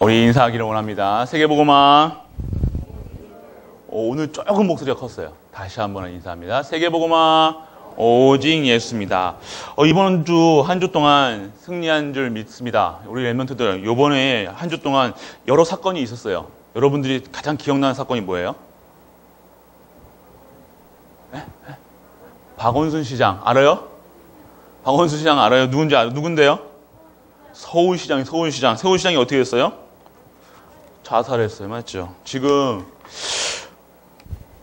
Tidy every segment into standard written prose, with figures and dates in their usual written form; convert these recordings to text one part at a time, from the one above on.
우리 인사하기를 원합니다. 세계복음화. 오늘 조금 목소리가 컸어요. 다시 한번 인사합니다. 세계복음화 오직 예수입니다. 이번 주 한 주 동안 승리한 줄 믿습니다. 우리 랩런트들 이번에 한 주 동안 여러 사건이 있었어요. 여러분들이 가장 기억나는 사건이 뭐예요? 박원순 시장 알아요? 박원순 시장 알아요? 누군데요? 서울시장이 어떻게 됐어요? 자살했어요. 맞죠? 지금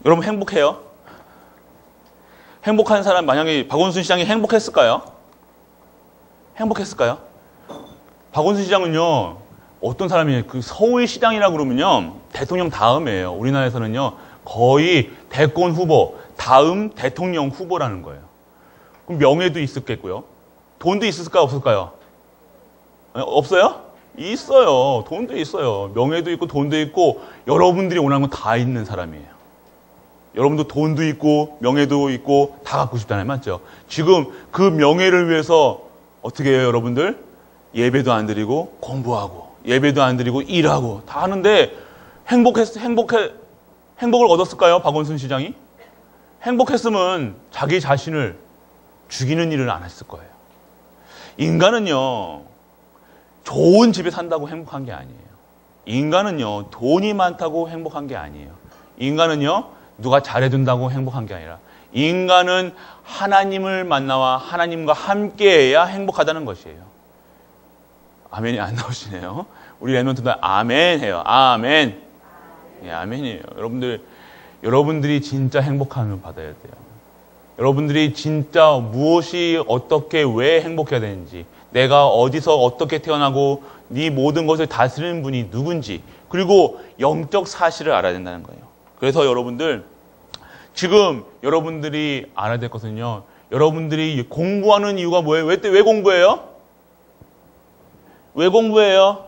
여러분 행복해요? 행복한 사람 만약에 박원순 시장이 행복했을까요? 박원순 시장은요 어떤 사람이에요? 그 서울시장이라고 그러면요 대통령 다음이에요. 우리나라에서는요 거의 대권 후보 다음 대통령 후보라는 거예요. 그럼 명예도 있었겠고요. 돈도 있을까요? 없을까요? 없어요? 있어요. 돈도 있어요. 명예도 있고 돈도 있고 여러분들이 원하는 건 다 있는 사람이에요. 여러분도 돈도 있고 명예도 있고 다 갖고 싶잖아요. 맞죠? 지금 그 명예를 위해서 어떻게 해요, 여러분들? 예배도 안 드리고 공부하고 예배도 안 드리고 일하고 다 하는데 행복을 얻었을까요? 박원순 시장이? 행복했으면 자기 자신을 죽이는 일을 안 했을 거예요. 인간은요 좋은 집에 산다고 행복한 게 아니에요. 인간은요 돈이 많다고 행복한 게 아니에요. 인간은요 누가 잘해준다고 행복한 게 아니라 인간은 하나님을 만나와 하나님과 함께해야 행복하다는 것이에요. 아멘이 안 나오시네요. 우리 랩런트들 아멘 해요. 아멘. 예, 아멘이에요. 여러분들이 진짜 행복함을 받아야 돼요. 여러분들이 진짜 무엇이 어떻게 왜 행복해야 되는지, 내가 어디서 어떻게 태어나고 네 모든 것을 다스리는 분이 누군지, 그리고 영적 사실을 알아야 된다는 거예요. 그래서 여러분들 지금 여러분들이 알아야 될 것은요, 여러분들이 공부하는 이유가 뭐예요? 왜 공부해요? 왜 공부해요?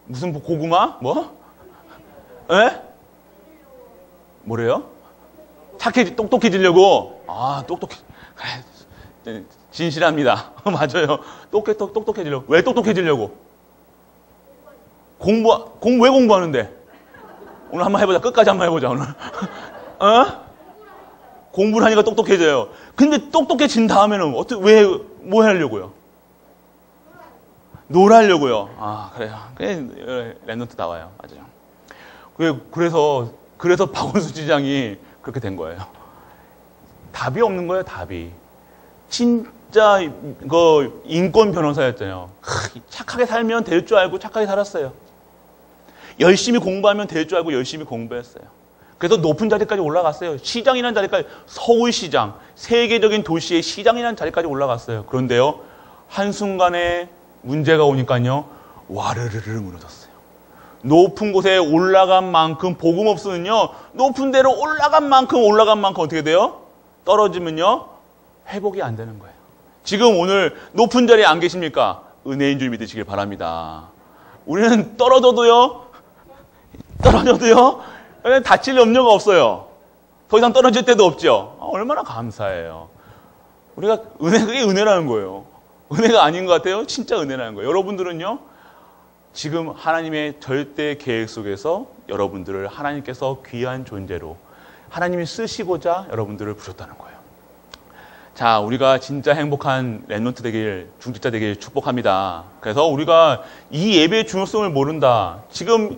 무슨 고구마? 뭐? 에? 뭐래요? 똑똑해지려고? 그래. 진실합니다. 맞아요. 똑똑해지려고. 왜 똑똑해지려고? 왜 공부하는데? 오늘 한번 해보자. 끝까지 한번 해보자, 오늘. 공부를 하니까 똑똑해져요. 근데 똑똑해진 다음에는 뭐 하려고요? 놀아려고요. 그래요. 랩런트 나와요. 맞아요. 그래서 박원순 시장이 그렇게 된 거예요. 답이 없는 거예요, 답이. 진짜 인권 변호사였잖아요. 착하게 살면 될 줄 알고 착하게 살았어요. 열심히 공부하면 될 줄 알고 열심히 공부했어요. 그래서 높은 자리까지 올라갔어요. 시장이라는 자리까지, 서울시장, 세계적인 도시의 시장이라는 자리까지 올라갔어요. 그런데요, 한순간에 문제가 오니까요, 와르르르 무너졌어요. 높은 곳에 올라간 만큼, 복음 없으면요, 높은 데로 올라간 만큼 어떻게 돼요? 떨어지면요, 회복이 안 되는 거예요. 지금 오늘 높은 자리에 안 계십니까? 은혜인 줄 믿으시길 바랍니다. 우리는 떨어져도요, 다칠 염려가 없어요. 더 이상 떨어질 때도 없죠. 얼마나 감사해요. 그게 은혜라는 거예요. 은혜가 아닌 것 같아요? 진짜 은혜라는 거예요. 여러분들은요, 지금 하나님의 절대 계획 속에서 여러분들을 하나님께서 귀한 존재로 하나님이 쓰시고자 여러분들을 부르셨다는 거예요. 자, 우리가 진짜 행복한 랩런트 되길, 중직자 되길 축복합니다. 그래서 우리가 이 예배의 중요성을 모른다. 지금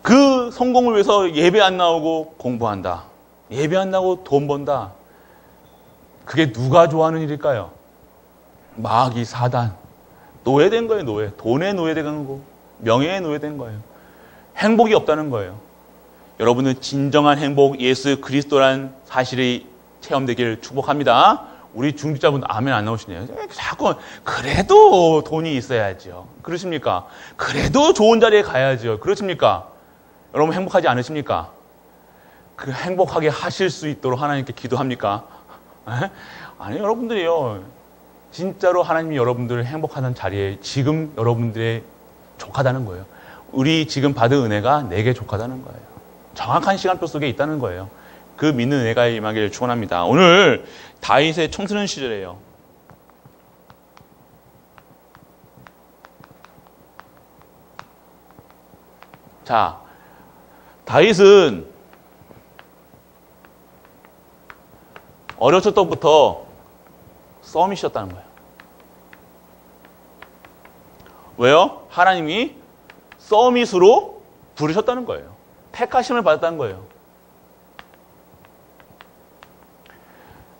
그 성공을 위해서 예배 안 나오고 공부한다. 예배 안 나오고 돈 번다. 그게 누가 좋아하는 일일까요? 마귀, 사단. 노예된 거예요, 노예. 돈에 노예된 거고, 명예에 노예된 거예요. 행복이 없다는 거예요. 여러분은 진정한 행복, 예수 그리스도란 사실이 체험되길 축복합니다. 우리 중직자분 아멘 안 나오시네요. 자꾸 그래도 돈이 있어야죠. 그러십니까? 그래도 좋은 자리에 가야죠. 그러십니까? 여러분 행복하지 않으십니까? 그 행복하게 하실 수 있도록 하나님께 기도합니까? 아니, 여러분들이요, 진짜로 하나님이 여러분들을 행복하는 자리에 지금 여러분들의 족하다는 거예요. 우리 지금 받은 은혜가 내게 족하다는 거예요. 정확한 시간표 속에 있다는 거예요. 그 믿는 은혜가 임하기를 축원합니다. 오늘 다윗의 청소년 시절이에요. 자, 다윗은 어렸을 때부터 썸이셨다는 거예요. 왜요? 하나님이 서밋으로 부르셨다는 거예요. 택하심을 받았다는 거예요.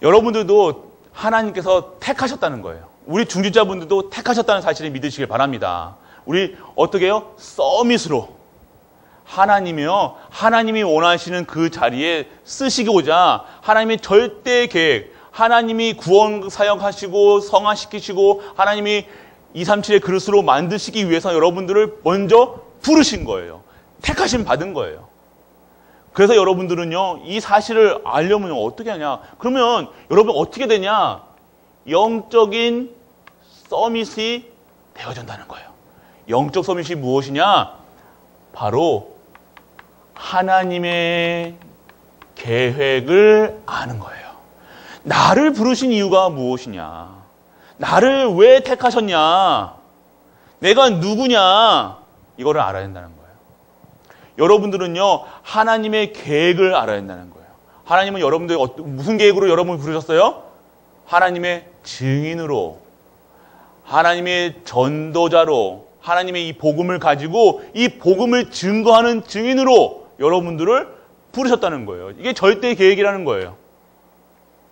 여러분들도 하나님께서 택하셨다는 거예요. 우리 중직자분들도 택하셨다는 사실을 믿으시길 바랍니다. 우리 어떻게 해요? 서밋으로. 하나님이요, 하나님이 원하시는 그 자리에 쓰시고자 하나님의 절대 계획, 하나님이 구원 사역하시고 성화시키시고 하나님이 237의 그릇으로 만드시기 위해서 여러분들을 먼저 부르신 거예요. 택하심 받은 거예요. 그래서 여러분들은요, 이 사실을 알려면 어떻게 하냐? 그러면 여러분 어떻게 되냐? 영적인 서밋이 되어진다는 거예요. 영적 서밋이 무엇이냐? 바로 하나님의 계획을 아는 거예요. 나를 부르신 이유가 무엇이냐? 나를 왜 택하셨냐? 내가 누구냐? 이거를 알아야 된다는 거예요. 여러분들은요, 하나님의 계획을 알아야 된다는 거예요. 하나님은 여러분들 무슨 계획으로 여러분을 부르셨어요? 하나님의 증인으로, 하나님의 전도자로, 하나님의 이 복음을 가지고 이 복음을 증거하는 증인으로 여러분들을 부르셨다는 거예요. 이게 절대 계획이라는 거예요.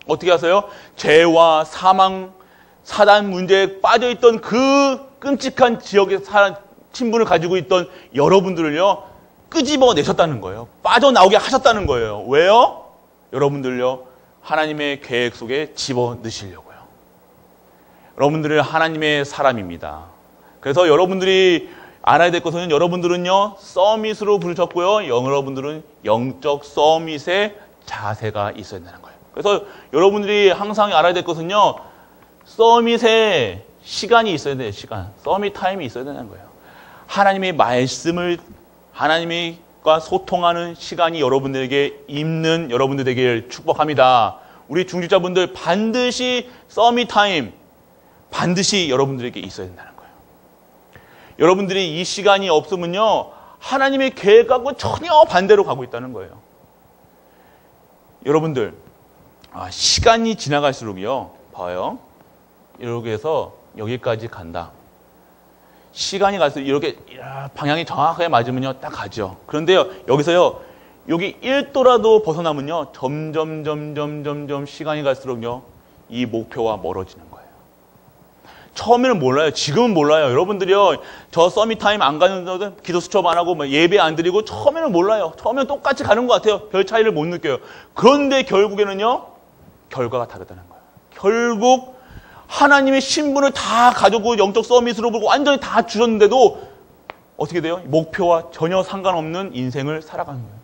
어떻게 하세요? 죄와 사망, 사단 문제에 빠져있던 그 끔찍한 지역의 친분을 가지고 있던 여러분들을요, 끄집어 내셨다는 거예요. 빠져나오게 하셨다는 거예요. 왜요? 여러분들요, 하나님의 계획 속에 집어넣으시려고요. 여러분들은 하나님의 사람입니다. 그래서 여러분들이 알아야 될 것은 여러분들은요, 서밋으로 부르셨고요. 여러분들은 영적 서밋의 자세가 있어야 된다는 거예요. 그래서 여러분들이 항상 알아야 될 것은요, 서밋의 시간이 있어야 돼요. 시간. 서밋 타임이 있어야 된다는 거예요. 하나님의 말씀을 하나님과 소통하는 시간이 여러분들에게 있는 여러분들 되기를 축복합니다. 우리 중직자분들 반드시 서밋 타임 반드시 여러분들에게 있어야 된다는 거예요. 여러분들이 이 시간이 없으면요, 하나님의 계획하고 전혀 반대로 가고 있다는 거예요. 여러분들, 시간이 지나갈수록요, 봐요. 이렇게 해서 여기까지 간다. 시간이 갈수록 이렇게 방향이 정확하게 맞으면요, 딱 가죠. 그런데요, 여기서요, 여기 1도라도 벗어나면요, 점점 시간이 갈수록요, 이 목표와 멀어지는 거예요. 처음에는 몰라요. 지금은 몰라요. 여러분들이요, 저 서밋 타임 안 가는 데도 기도 수첩 안 하고 예배 안 드리고 처음에는 몰라요. 처음에는 똑같이 가는 것 같아요. 별 차이를 못 느껴요. 그런데 결국에는요, 결과가 다르다는 거예요. 결국 하나님의 신분을 다 가지고 영적 서밋으로 보고 완전히 다 주셨는데도 어떻게 돼요? 목표와 전혀 상관없는 인생을 살아가는 거예요.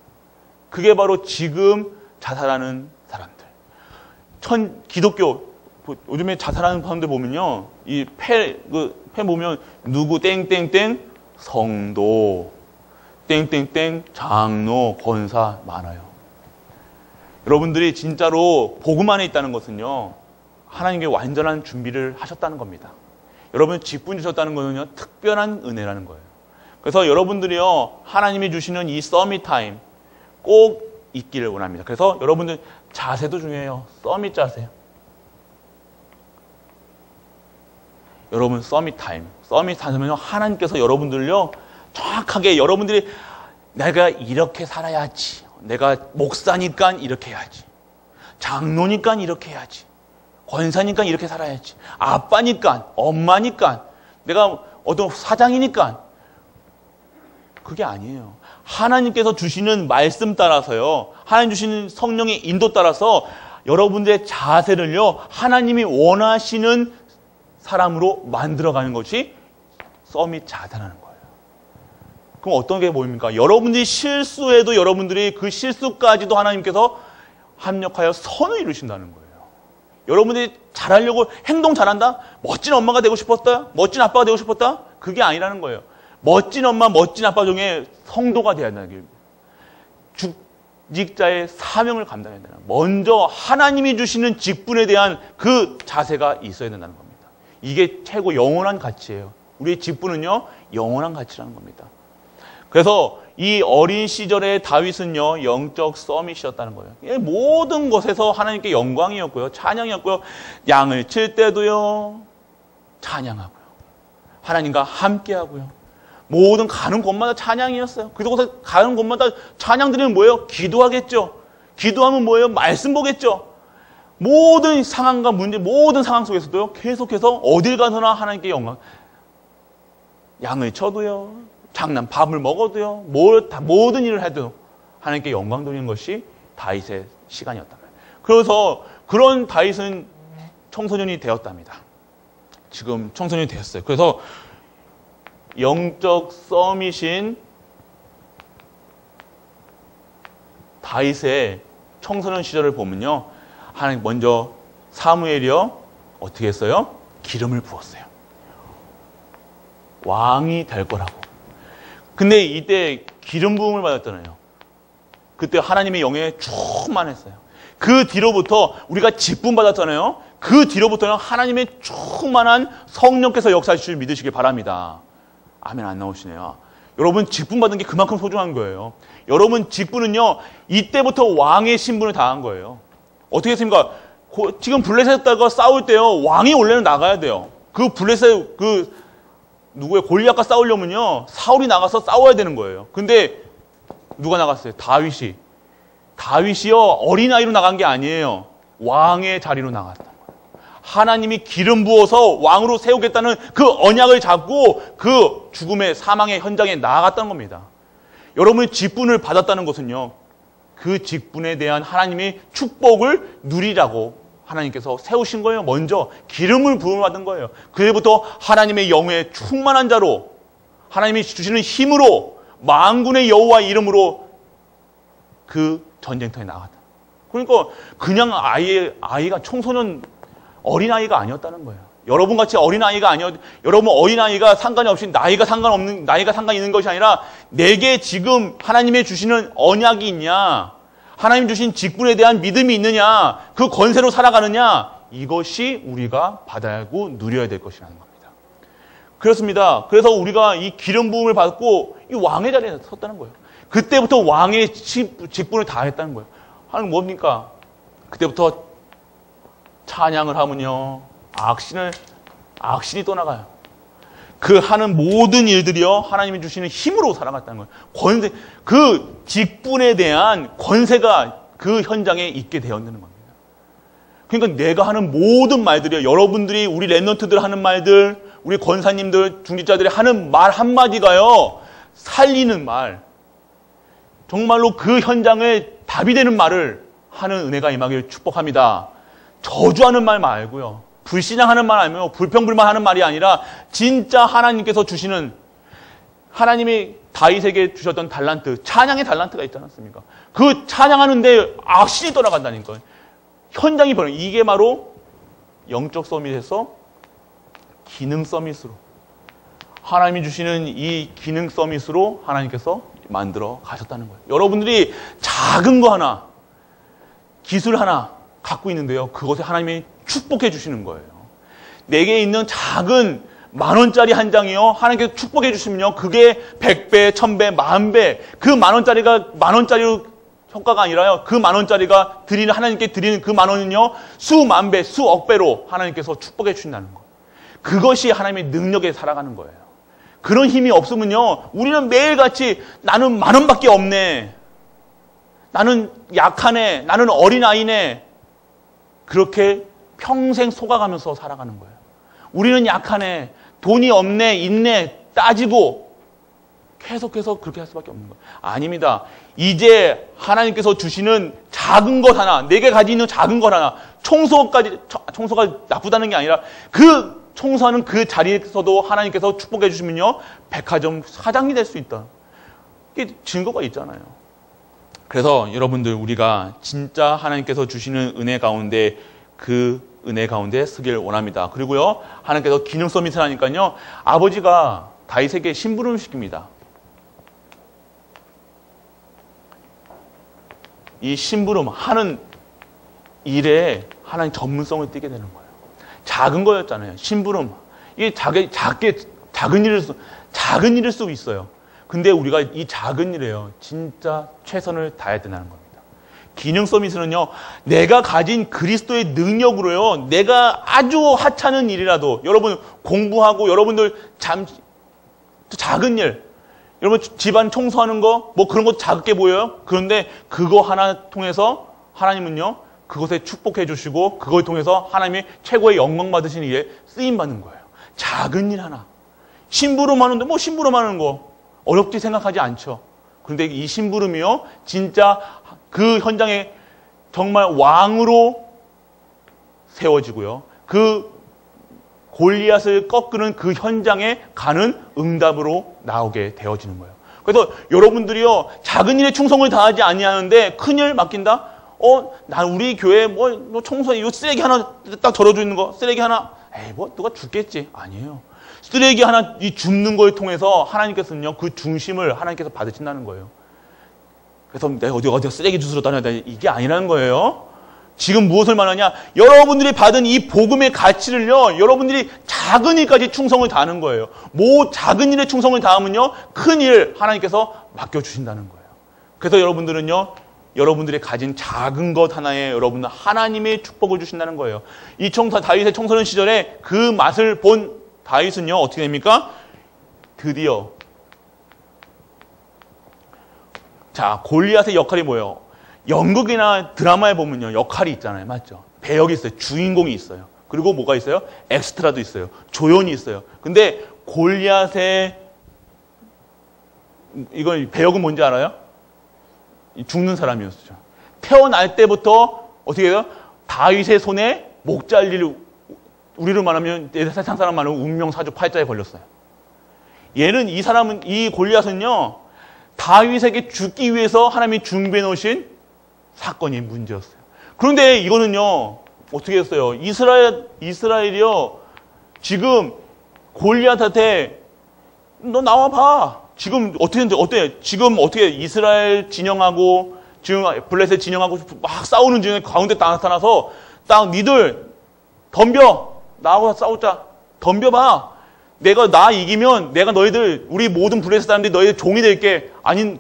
그게 바로 지금 자살하는 사람들. 기독교, 요즘에 자살하는 사람들 보면요, 이 패 보면 누구 땡땡땡 성도, 땡땡땡 장로, 권사 많아요. 여러분들이 진짜로 복음 안에 있다는 것은요, 하나님께 완전한 준비를 하셨다는 겁니다. 여러분 직분 주셨다는 것은요, 특별한 은혜라는 거예요. 그래서 여러분들이요, 하나님이 주시는 이 서밋 타임 꼭 있기를 원합니다. 그래서 여러분들 자세도 중요해요. 서밋 자세. 여러분 서밋 타임은요, 하나님께서 여러분들요, 정확하게 여러분들이 내가 이렇게 살아야지, 내가 목사니까 이렇게 해야지, 장로니까 이렇게 해야지, 권사니까 이렇게 살아야지, 아빠니까, 엄마니까, 내가 어떤 사장이니까, 그게 아니에요. 하나님께서 주시는 말씀 따라서요, 하나님 주시는 성령의 인도 따라서 여러분들의 자세를요, 하나님이 원하시는 사람으로 만들어가는 것이 서밋 자세라는 거예요. 그럼 어떤 게 보입니까? 여러분들이 실수해도 여러분들이 그 실수까지도 하나님께서 합력하여 선을 이루신다는 거예요. 여러분들이 잘하려고 행동 잘한다? 멋진 엄마가 되고 싶었다? 멋진 아빠가 되고 싶었다? 그게 아니라는 거예요. 멋진 엄마, 멋진 아빠 중에 성도가 되어야 한다는 게 직자의 사명을 감당해야 된다는 거예요. 먼저 하나님이 주시는 직분에 대한 그 자세가 있어야 된다는 겁니다. 이게 최고 영원한 가치예요. 우리의 직분은요, 영원한 가치라는 겁니다. 그래서 이 어린 시절의 다윗은요, 영적 서밋이었다는 거예요. 모든 것에서 하나님께 영광이었고요, 찬양이었고요, 양을 칠 때도요, 찬양하고요, 하나님과 함께하고요, 모든 가는 곳마다 찬양이었어요. 그곳에 가는 곳마다 찬양 드리면 뭐예요? 기도하겠죠. 기도하면 뭐예요? 말씀 보겠죠. 모든 상황과 문제, 모든 상황 속에서도요, 계속해서 어딜 가서나 하나님께 영광. 양을 쳐도요, 밥을 먹어도요, 모든 일을 해도 하나님께 영광 돌리는 것이 다윗의 시간이었단 말이에요. 그래서 그런 다윗은 청소년이 되었답니다. 지금 청소년이 되었어요. 그래서 영적 서밋인 다윗의 청소년 시절을 보면요, 하나님 먼저 사무엘이요, 어떻게 했어요? 기름을 부었어요. 왕이 될 거라고. 근데 이때 기름 부음을 받았잖아요. 그때 하나님의 영에 충만했어요. 그 뒤로부터 우리가 직분 받았잖아요. 그 뒤로부터는 하나님의 충만한 성령께서 역사하실 줄 믿으시길 바랍니다. 아멘. 안 나오시네요. 여러분, 직분 받은 게 그만큼 소중한 거예요. 여러분, 직분은요, 이때부터 왕의 신분을 다한 거예요. 어떻게 했습니까? 지금 블레셋과 싸울 때요, 왕이 원래는 나가야 돼요. 그 블레셋, 누구의 골리앗과 싸우려면요, 사울이 나가서 싸워야 되는 거예요. 근데 누가 나갔어요? 다윗이요, 어린아이로 나간 게 아니에요. 왕의 자리로 나갔던 거예요. 하나님이 기름 부어서 왕으로 세우겠다는 그 언약을 잡고 그 죽음의 사망의 현장에 나아갔다는 겁니다. 여러분이 직분을 받았다는 것은요, 그 직분에 대한 하나님의 축복을 누리라고 하나님께서 세우신 거예요. 먼저 기름을 부음을 받은 거예요. 그때부터 하나님의 영에 충만한 자로, 하나님이 주시는 힘으로, 만군의 여호와 이름으로 그 전쟁터에 나갔다. 그러니까 그냥 아이가 청소년 어린아이가 아니었다는 거예요. 여러분 같이 어린아이가 여러분 어린아이가 상관이 없이 나이가 상관이 있는 것이 아니라 내게 지금 하나님의 주시는 언약이 있냐, 하나님 주신 직분에 대한 믿음이 있느냐, 그 권세로 살아가느냐, 이것이 우리가 받아야 하고 누려야 될 것이라는 겁니다. 그렇습니다. 그래서 우리가 이 기름 부음을 받고 이 왕의 자리에 섰다는 거예요. 그때부터 왕의 직분을 다했다는 거예요. 하나님 뭡니까? 그때부터 찬양을 하면요, 악신이 떠나가요. 그 하는 모든 일들이요, 하나님이 주시는 힘으로 살아갔다는 거예요. 그 직분에 대한 권세가 그 현장에 있게 되었는 겁니다. 그러니까 내가 하는 모든 말들이요, 여러분들이, 우리 랩런트들 하는 말들, 우리 권사님들, 중직자들이 하는 말 한마디가요, 살리는 말, 정말로 그 현장에 답이 되는 말을 하는 은혜가 임하길 축복합니다. 저주하는 말 말고요, 불신앙하는 말 아니면 불평불만하는 말이 아니라 진짜 하나님께서 주시는, 하나님이 다윗에게 주셨던 달란트, 찬양의 달란트가 있지 않았습니까? 그 찬양하는데 악신이 떠나간다니까요. 현장이 벌어요. 이게 바로 영적 서밋에서 기능 서밋으로, 하나님이 주시는 이 기능 서밋으로 하나님께서 만들어 가셨다는 거예요. 여러분들이 작은 거 하나, 기술 하나 갖고 있는데요, 그것에 하나님이 축복해 주시는 거예요. 내게 있는 작은 10,000원짜리 한 장이요, 하나님께서 축복해 주시면요, 그게 100배, 1000배, 10,000배, 그 10,000원짜리가 10,000원짜리 효과가 아니라요, 그 10,000원짜리가 하나님께 드리는 그 10,000원은요, 수만 배, 수억 배로 하나님께서 축복해 주신다는 거예요. 그것이 하나님의 능력에 살아가는 거예요. 그런 힘이 없으면요, 우리는 매일같이 나는 10,000원밖에 없네, 나는 약하네, 나는 어린아이네, 그렇게 평생 속아가면서 살아가는 거예요. 우리는 약하네, 돈이 없네, 있네, 따지고 계속해서 그렇게 할 수밖에 없는 거예요. 아닙니다. 이제 하나님께서 주시는 작은 것 하나, 내게 가지고 있는 작은 것 하나, 청소가 나쁘다는 게 아니라 그 청소하는 그 자리에서도 하나님께서 축복해 주시면요, 백화점 사장이 될 수 있다. 이게 증거가 있잖아요. 그래서 여러분들, 우리가 진짜 하나님께서 주시는 은혜 가운데, 그 은혜 가운데 서길 원합니다. 그리고요, 하나님께서 기능 서밋을 하니까요, 아버지가 다윗에게 심부름을 시킵니다. 이 심부름 하는 일에 하나님 전문성을 띠게 되는 거예요. 작은 거였잖아요. 심부름. 이게 작은 일일 수 있어요. 근데 우리가 이 작은 일에요. 진짜 최선을 다해야 된다는 겁니다. 기능 서밋은요, 내가 가진 그리스도의 능력으로요, 내가 아주 하찮은 일이라도, 여러분 공부하고, 여러분들 작은 일, 여러분 집안 청소하는 거, 뭐 그런 거 작게 보여요? 그런데 그거 하나 통해서 하나님은요, 그것에 축복해 주시고, 그걸 통해서 하나님이 최고의 영광 받으시는 일에 쓰임 받는 거예요. 작은 일 하나. 심부름 하는데, 뭐 심부름 하는 거, 어렵게 생각하지 않죠. 그런데 이 심부름이요, 진짜 그 현장에 정말 왕으로 세워지고요. 그 골리앗을 꺾는 그 현장에 가는 응답으로 나오게 되어지는 거예요. 그래서 여러분들이요, 작은 일에 충성을 다하지 아니하는데 큰 일 맡긴다? 나 우리 교회 뭐 청소해, 이 쓰레기 하나 딱 덜어져 있는 거, 쓰레기 하나, 뭐 누가 죽겠지? 아니에요. 쓰레기 하나 이 줍는 걸 통해서 하나님께서는요, 그 중심을 하나님께서 받으신다는 거예요. 그래서 내가 어디 쓰레기 주스러 다녀야 돼. 이게 아니라는 거예요. 지금 무엇을 말하냐? 여러분들이 받은 이 복음의 가치를요, 여러분들이 작은 일까지 충성을 다하는 거예요. 작은 일에 충성을 다하면요, 큰 일 하나님께서 맡겨주신다는 거예요. 그래서 여러분들은요, 여러분들이 가진 작은 것 하나에 여러분은 하나님의 축복을 주신다는 거예요. 이 다윗의 청소년 시절에 그 맛을 본 다윗은요, 어떻게 됩니까? 드디어 골리앗의 역할이 뭐예요? 연극이나 드라마에 보면요, 역할이 있잖아요. 맞죠? 배역이 있어요. 주인공이 있어요. 그리고 뭐가 있어요? 엑스트라도 있어요. 조연이 있어요. 근데 골리앗의 이건 배역은 뭔지 알아요? 죽는 사람이었죠. 태어날 때부터 어떻게 해요? 다윗의 손에 목 잘릴, 우리로 말하면 세상 사람 말하면 운명사주 팔자에 걸렸어요. 이 골리앗은요, 다윗에게 죽기 위해서 하나님이 준비해 놓으신 사건이 문제였어요. 그런데 이거는요, 어떻게 했어요? 이스라엘이요, 지금 골리앗한테 너 나와봐. 지금 어때? 지금 어떻게 이스라엘 진영하고 지금 블레셋 진영하고 막 싸우는 중에 가운데 나타나서 딱 니들 덤벼. 나하고 싸우자. 덤벼봐. 나 이기면 내가 우리 모든 블레셋 사람들이 너희들 종이 될게.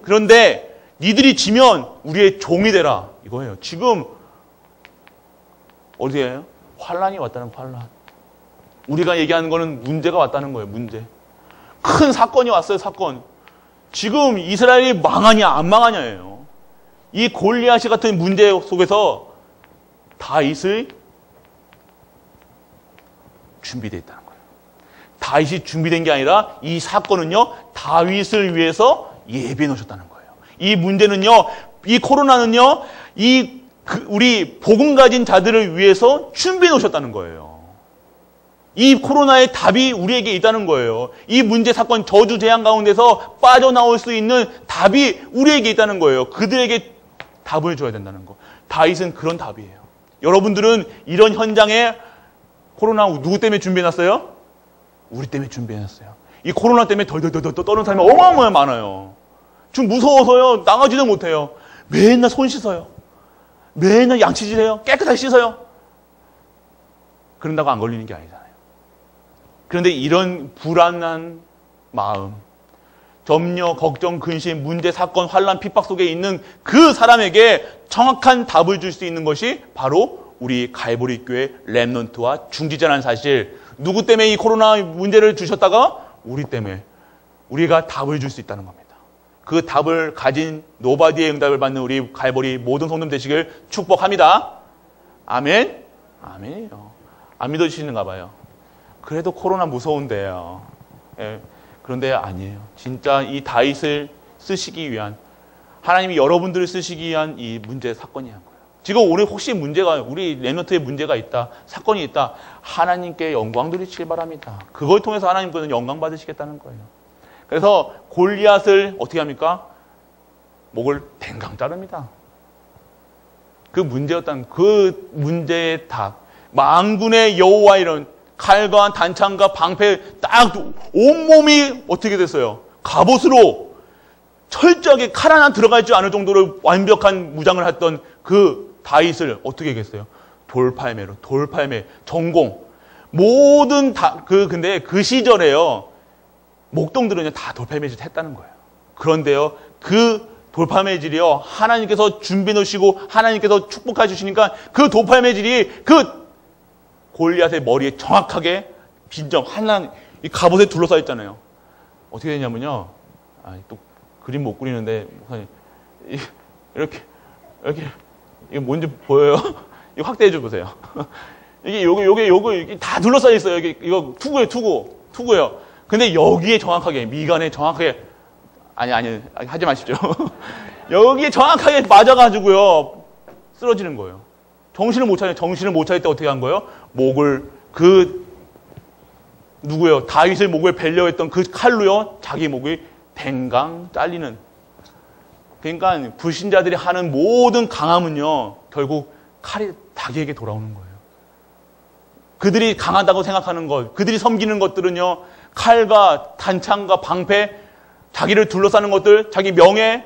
그런데 니들이 지면 우리의 종이 되라. 이거예요. 지금 어디에요? 환란이 왔다는 환란. 우리가 얘기하는 거는 문제가 왔다는 거예요. 문제. 큰 사건이 왔어요. 사건. 지금 이스라엘이 망하냐 안 망하냐예요. 이 골리앗 같은 문제 속에서 다윗의 준비되어 있다는 거예요. 다윗이 준비된 게 아니라 이 사건은요, 다윗을 위해서 예비해 놓으셨다는 거예요. 이 문제는요, 이 코로나는요, 우리 복음 가진 자들을 위해서 준비해 놓으셨다는 거예요. 이 코로나의 답이 우리에게 있다는 거예요. 이 문제, 사건, 저주, 재앙 가운데서 빠져나올 수 있는 답이 우리에게 있다는 거예요. 그들에게 답을 줘야 된다는 거. 다윗은 그런 답이에요. 여러분들은 이런 현장에 코로나 누구 때문에 준비해놨어요? 우리 때문에 준비해놨어요. 이 코로나 때문에 덜덜덜 떠는 사람이 어마어마하게 많아요. 지금 무서워서요, 나가지도 못해요. 맨날 손 씻어요. 맨날 양치질해요. 깨끗하게 씻어요. 그런다고 안 걸리는 게 아니잖아요. 그런데 이런 불안한 마음, 점려, 걱정, 근심, 문제, 사건, 환란, 핍박 속에 있는 그 사람에게 정확한 답을 줄 수 있는 것이 바로 우리 갈보리 교회 렘넌트와 중지자라는 사실. 누구 때문에 이 코로나 문제를 주셨다가? 우리 때문에. 우리가 답을 줄 수 있다는 겁니다. 그 답을 가진 노바디의 응답을 받는 우리 갈보리 모든 성도님 되시길 축복합니다. 아멘? 아멘이에요. 안 믿어주시는가 봐요. 그래도 코로나 무서운데요. 예, 그런데 아니에요. 진짜 이 다윗을 쓰시기 위한, 하나님이 여러분들을 쓰시기 위한 이 문제, 사건이 한 거예요. 지금 오늘 혹시 우리 렘넌트에 문제가 있다, 사건이 있다, 하나님께 영광 드리시길 바랍니다. 그걸 통해서 하나님께서는 영광 받으시겠다는 거예요. 그래서 골리앗을 어떻게 합니까? 목을 댕강 자릅니다. 그 문제의 답. 만군의 여호와 이런 칼과 단창과 방패 딱 온몸이 어떻게 됐어요? 갑옷으로 철저하게 칼 하나 들어갈 줄 아는 정도로 완벽한 무장을 했던 그 다윗을 어떻게 했겠어요? 돌팔매, 전공. 모든 근데 그 시절에요, 목동들은요, 다 돌팔매짓 했다는 거예요. 그런데요, 그 돌팔매질이요, 하나님께서 준비해 놓으시고 하나님께서 축복해 주시니까 그 돌팔매질이 그 골리앗의 머리에 정확하게 빈점 하나, 이 갑옷에 둘러싸여 있잖아요. 어떻게 되냐면요, 또 그림 못 그리는데 이렇게 이게 뭔지 보여요? 이거 확대해 줘 보세요. 이게 요게 다 둘러싸여 있어요. 이거 투구예요. 근데 여기에 정확하게, 미간에 정확하게, 아니, 하지 마십시오. 여기에 정확하게 맞아가지고요, 쓰러지는 거예요. 정신을 못 차릴 때 어떻게 한 거예요? 목을, 누구예요? 다윗의 목을 베려 했던 그 칼로요, 자기 목이 댕강 잘리는. 그러니까 불신자들이 하는 모든 강함은요, 결국 칼이 자기에게 돌아오는 거예요. 그들이 강하다고 생각하는 것, 그들이 섬기는 것들은요, 칼과 단창과 방패, 자기를 둘러싸는 것들, 자기 명예,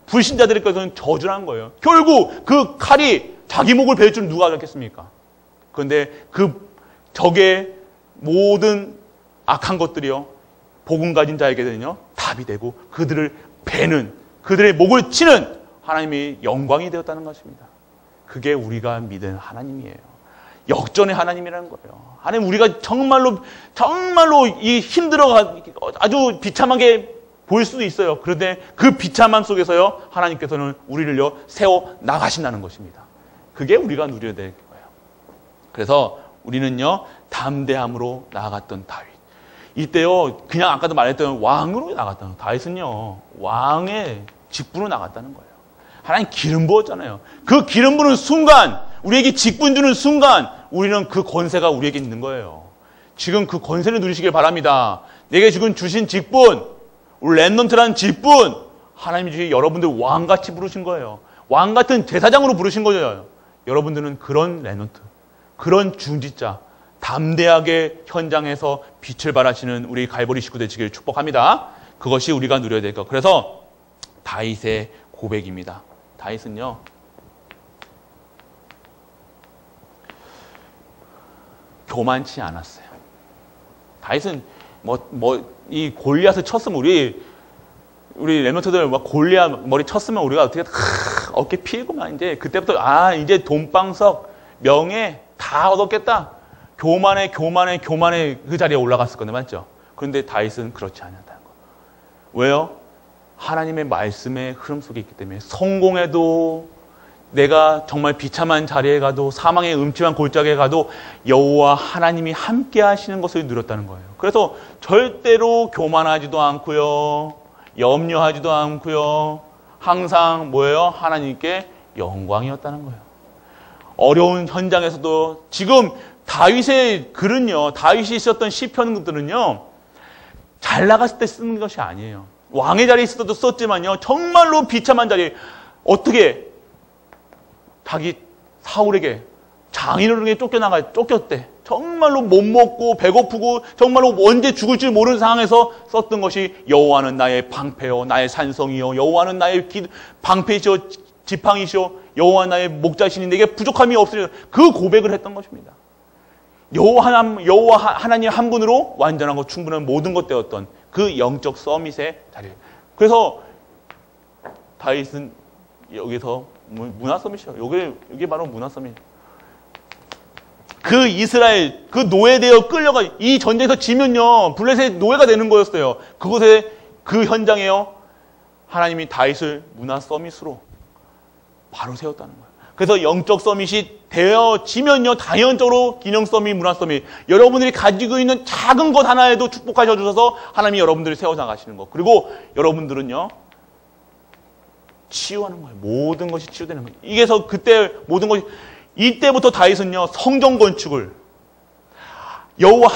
불신자들에게서는 저주라는 거예요. 결국 그 칼이 자기 목을 베일 줄 누가 알았겠습니까? 그런데 그 적의 모든 악한 것들이요, 복음 가진 자에게는요, 답이 되고 그들을 베는, 그들의 목을 치는 하나님이 영광이 되었다는 것입니다. 그게 우리가 믿는 하나님이에요. 역전의 하나님이라는 거예요. 하나님, 우리가 정말로 이 힘들어가 아주 비참하게 보일 수도 있어요. 그런데 그 비참함 속에서요, 하나님께서는 우리를요, 세워 나가신다는 것입니다. 그게 우리가 누려야 될 거예요. 그래서 우리는요, 담대함으로 나아갔던 다윗. 이때요, 그냥 아까도 말했던 왕으로 나갔다는, 다윗은요, 왕의 직분으로 나갔다는 거예요. 하나님 기름 부었잖아요. 그 기름 부는 순간, 우리에게 직분 주는 순간, 우리는 그 권세가 우리에게 있는 거예요. 지금 그 권세를 누리시길 바랍니다. 내게 지금 주신 직분, 우리 랩넌트라는 직분, 하나님이 주신 여러분들 왕같이 부르신 거예요. 왕같은 제사장으로 부르신 거예요. 여러분들은 그런 랩넌트, 그런 중지자, 담대하게 현장에서 빛을 발하시는 우리 갈보리 식구 되시기를 축복합니다. 그것이 우리가 누려야 될 것. 그래서 다윗의 고백입니다. 다윗은요, 교만치 않았어요. 다윗은 이 골리앗을 쳤으면 우리 랩런트들 막 골리앗 머리 쳤으면 우리가 어떻게 어깨 피고만 이제 그때부터 이제 돈방석 명예 다 얻었겠다. 교만에 그 자리에 올라갔을 건데, 맞죠? 그런데 다윗은 그렇지 않았다는 거. 왜요? 하나님의 말씀의 흐름 속에 있기 때문에 성공해도, 내가 정말 비참한 자리에 가도, 사망의 음침한 골짜기에 가도 여호와 하나님이 함께 하시는 것을 누렸다는 거예요. 그래서 절대로 교만하지도 않고요, 염려하지도 않고요, 항상 뭐예요? 하나님께 영광이었다는 거예요. 어려운 현장에서도 지금 다윗의 글은요, 다윗이 썼던 시편들은요, 잘 나갔을 때 쓰는 것이 아니에요. 왕의 자리에 있을 때도 썼지만요, 정말로 비참한 자리에, 어떻게 자기 사울에게 장인어른에게 쫓겼대. 정말로 못 먹고 배고프고 정말로 언제 죽을지 모르는 상황에서 썼던 것이 여호와는 나의 방패요, 나의 산성이요, 여호와는 나의 방패이시오, 지팡이시오, 여호와 나의 목자시니 내게 부족함이 없으리라. 그 고백을 했던 것입니다. 여호와 하나님 한 분으로 완전하고 충분한 모든 것 되었던 그 영적 서밋의 자리. 그래서 다윗은 여기서 문화 서밋이요. 이게 바로 문화 서밋. 그 이스라엘, 그 노예되어 끌려가, 이 전쟁에서 지면요, 블레셋의 노예가 되는 거였어요. 그곳에, 그 현장에요, 하나님이 다윗을 문화 서밋으로 바로 세웠다는 거예요. 그래서 영적 서밋이 되어지면요, 다연적으로 기능 서밋, 문화 서밋, 여러분들이 가지고 있는 작은 것 하나에도 축복하셔 주셔서 하나님이 여러분들을 세워나가시는 거. 그리고 여러분들은요, 치유하는 거예요. 모든 것이 치유되는 거예요. 이게서 그때 모든 것이, 이때부터 다윗은요, 성전 건축을, 여호와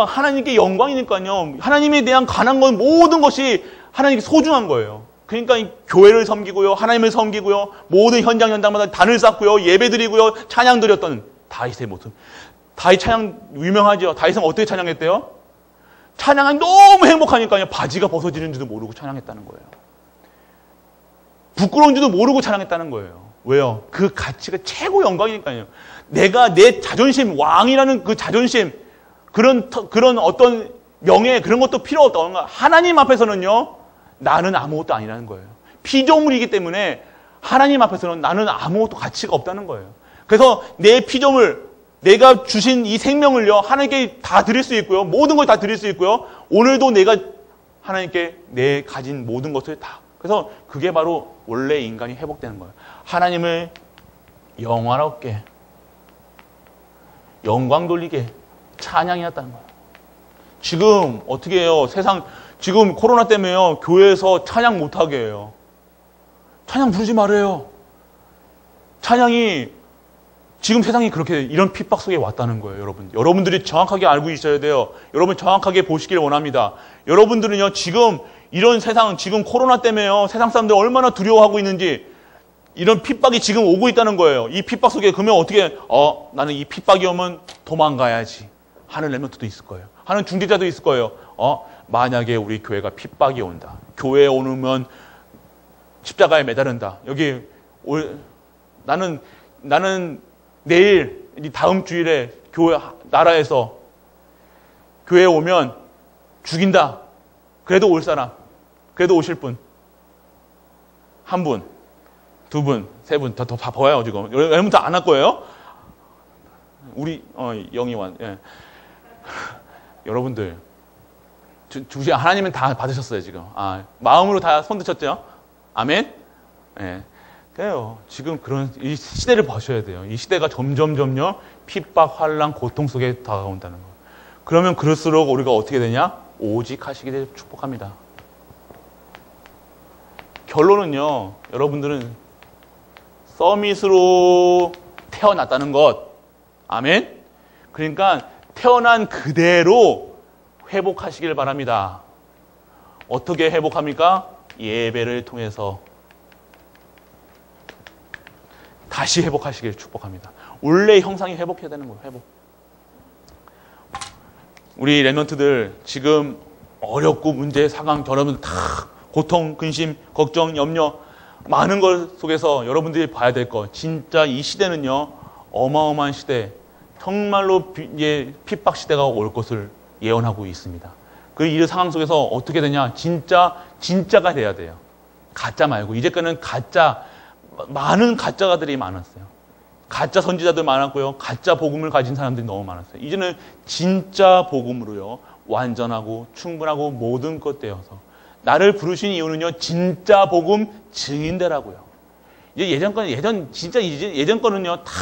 하나님께 영광이니까요, 하나님에 대한 관한 건 모든 것이 하나님께 소중한 거예요. 그러니까 이 교회를 섬기고요, 하나님을 섬기고요, 모든 현장마다 단을 쌓고요, 예배 드리고요, 찬양 드렸던 다윗의 모습. 다윗 찬양 유명하죠. 다윗은 어떻게 찬양했대요? 찬양이 너무 행복하니까요, 바지가 벗어지는 줄도 모르고 찬양했다는 거예요. 부끄러운 줄도 모르고 찬양했다는 거예요. 왜요? 그 가치가 최고 영광이니까요. 내가 내 자존심, 왕이라는 그 자존심, 그런 어떤 명예, 그런 것도 필요 없다. 하나님 앞에서는요, 나는 아무것도 아니라는 거예요. 피조물이기 때문에 하나님 앞에서는 나는 아무것도 가치가 없다는 거예요. 그래서 내 피조물, 내가 주신 이 생명을요, 하나님께 다 드릴 수 있고요. 모든 걸 다 드릴 수 있고요. 오늘도 내가 하나님께 내 가진 모든 것을 다. 그래서 그게 바로 원래 인간이 회복되는 거예요. 하나님을 영화롭게, 영광 돌리게 찬양이었다는 거예요. 지금 어떻게 해요? 세상, 지금 코로나 때문에요. 교회에서 찬양 못하게 해요. 찬양 부르지 말아요. 찬양이 지금 세상이 그렇게 이런 핍박 속에 왔다는 거예요, 여러분. 여러분들이 정확하게 알고 있어야 돼요. 여러분 정확하게 보시길 원합니다. 여러분들은요, 지금 이런 세상, 지금 코로나 때문에요, 세상 사람들 얼마나 두려워하고 있는지, 이런 핍박이 지금 오고 있다는 거예요. 이 핍박 속에 그러면 어떻게, 나는 이 핍박이 오면 도망가야지 하는 렘넌트도 있을 거예요. 하는 중재자도 있을 거예요. 만약에 우리 교회가 핍박이 온다. 교회에 오면 십자가에 매달른다. 여기 나는 내일, 다음 주일에 나라에서 교회에 오면 죽인다. 그래도 올 사람, 그래도 오실 분, 한 분, 두 분, 세 분, 다 봐요, 지금. 여러분 다 안 할 거예요? 우리, 영희완, 예. 여러분들, 하나님은 다 받으셨어요, 지금. 마음으로 다 손 드셨죠? 아멘? 예. 그래요. 지금 이 시대를 보셔야 돼요. 이 시대가 점점 핍박, 환난, 고통 속에 다가온다는 거예요. 그러면 그럴수록 우리가 어떻게 되냐? 오직 하시기를 축복합니다. 결론은요, 여러분들은 서밋으로 태어났다는 것. 아멘? 그러니까 태어난 그대로 회복하시길 바랍니다. 어떻게 회복합니까? 예배를 통해서 다시 회복하시길 축복합니다. 원래 형상이 회복해야 되는 거예요. 회복. 우리 렘넌트들 지금 어렵고 문제, 상황, 여러분들 다 고통, 근심, 걱정, 염려 많은 것 속에서 여러분들이 봐야 될 거. 진짜 이 시대는요, 어마어마한 시대, 정말로 핍박 시대가 올 것을 예언하고 있습니다. 이 상황 속에서 어떻게 되냐? 진짜가 돼야 돼요. 가짜 말고. 이제까지는 많은 가짜가들이 많았어요. 가짜 선지자들 많았고요. 가짜 복음을 가진 사람들이 너무 많았어요. 이제는 진짜 복음으로요, 완전하고 충분하고 모든 것 되어서 나를 부르신 이유는요, 진짜 복음 증인되라고요. 예전 거는요, 다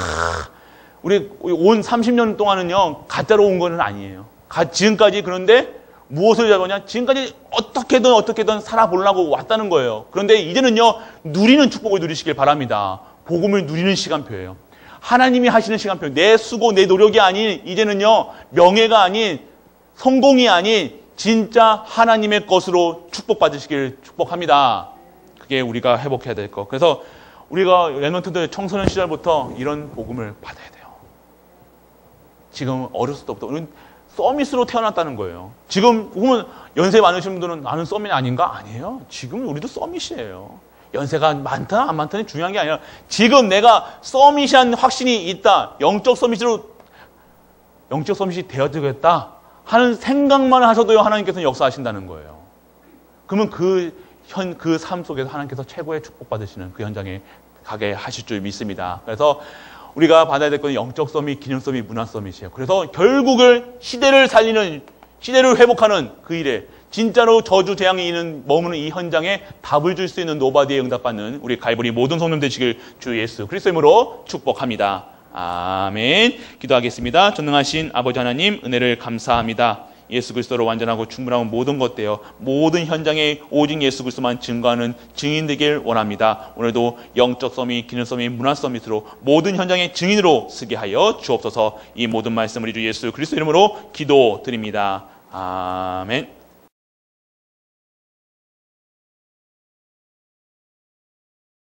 우리 온 30년 동안은요, 가짜로 온 거는 아니에요. 지금까지. 그런데 무엇을 잡았냐? 지금까지 어떻게든 살아보려고 왔다는 거예요. 그런데 이제는요, 누리는 축복을 누리시길 바랍니다. 복음을 누리는 시간표예요. 하나님이 하시는 시간표. 내 수고, 내 노력이 아닌, 이제는요, 명예가 아닌, 성공이 아닌, 진짜 하나님의 것으로 축복받으시길 축복합니다. 그게 우리가 회복해야 될 것. 그래서 우리가 렘넌트들 청소년 시절부터 이런 복음을 받아야 돼요. 지금 어렸을 때부터. 우리는 서밋으로 태어났다는 거예요. 지금 보면 연세 많으신 분들은 나는 서밋 아닌가? 아니에요. 지금 우리도 서밋이에요. 연세가 많다 안 많다는 중요한 게 아니라 지금 내가 서밋한 확신이 있다. 영적 서밋이 되어지겠다 하는 생각만 하셔도요, 하나님께서는 역사하신다는 거예요. 그러면 그 삶 속에서 하나님께서 최고의 축복받으시는 그 현장에 가게 하실 줄 믿습니다. 그래서 우리가 받아야 될 건 영적 서밋, 기능 서밋, 문화 서밋이에요. 그래서 결국을 시대를 회복하는 그 일에 진짜로 저주 재앙이 머무는 이 현장에 답을 줄 수 있는 노바디에 응답받는 우리 갈보리 모든 성도님 되시길 주 예수 그리스도 이름으로 축복합니다. 아멘. 기도하겠습니다. 전능하신 아버지 하나님, 은혜를 감사합니다. 예수 그리스도로 완전하고 충분하고 모든 것 되어 모든 현장에 오직 예수 그리스도만 증거하는 증인 되길 원합니다. 오늘도 영적 서밋, 기능 서밋, 문화 서밋으로 모든 현장의 증인으로 쓰게 하여 주옵소서. 이 모든 말씀을 주 예수 그리스도 이름으로 기도드립니다. 아멘.